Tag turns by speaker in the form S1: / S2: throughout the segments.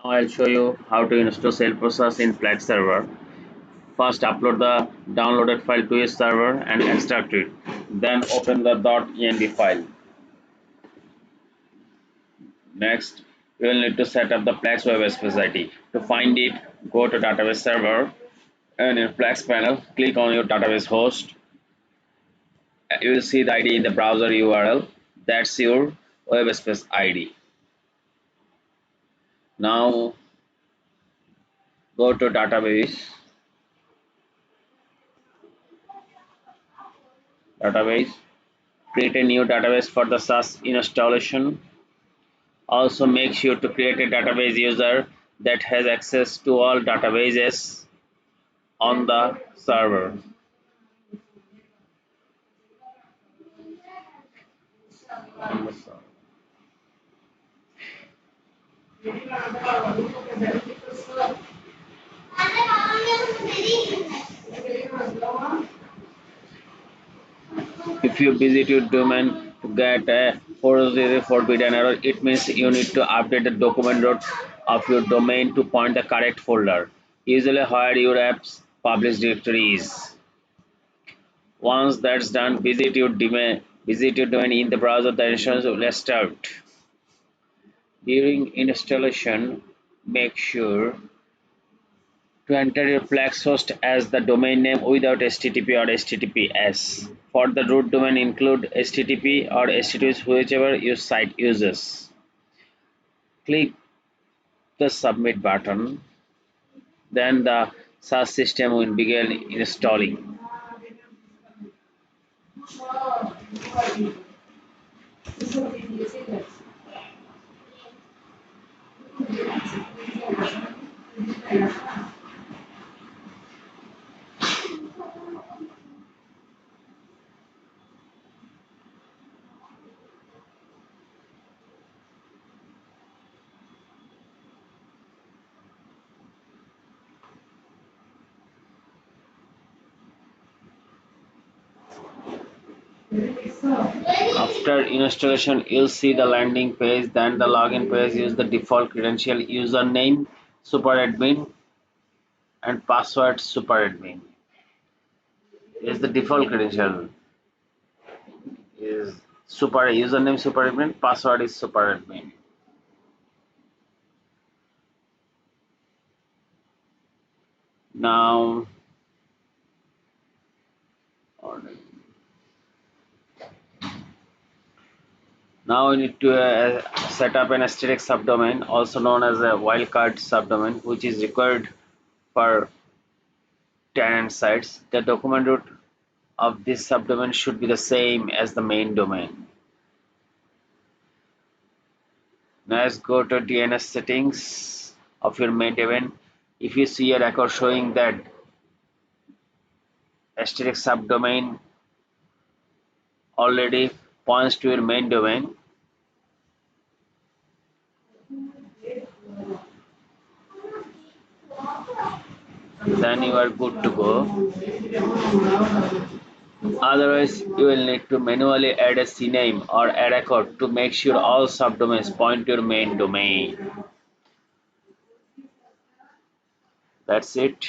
S1: Now I'll show you how to install SalePro SAAS in plesk server. First, upload the downloaded file to a server and extract it. Then open the .env file. Next, you will need to set up the plesk web space ID. To find it, go to database server and in plesk panel, click on your database host. You will see the ID in the browser URL. That's your web space ID. Now go to database, create a new database for the SaaS installation. Also make sure to create a database user that has access to all databases on the server. If you visit your domain to get a 404 error, it means you need to update the document root of your domain to point the correct folder, usually where your app's published directory is. Once that's done, visit your domain in the browser. The installation will start. During installation, make sure to enter your plesk host as the domain name without HTTP or HTTPS. For the root domain, include HTTP or HTTPS, whichever your site uses. Click the submit button, then the SaaS system will begin installing. After installation, you'll see the landing page, then the login page. Use the default credential, username superadmin and password superadmin. Is the default credential is username superadmin, password is superadmin. Now we need to set up an asterisk subdomain, also known as a wildcard subdomain, which is required for tenant sites. The document root of this subdomain should be the same as the main domain. Now let's go to DNS settings of your main domain. If you see a record showing that asterisk subdomain already points to your main domain, then you are good to go. Otherwise, you will need to manually add a CNAME or a record to make sure all subdomains point to your main domain. That's it.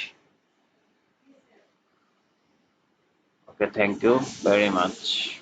S1: Okay, thank you very much.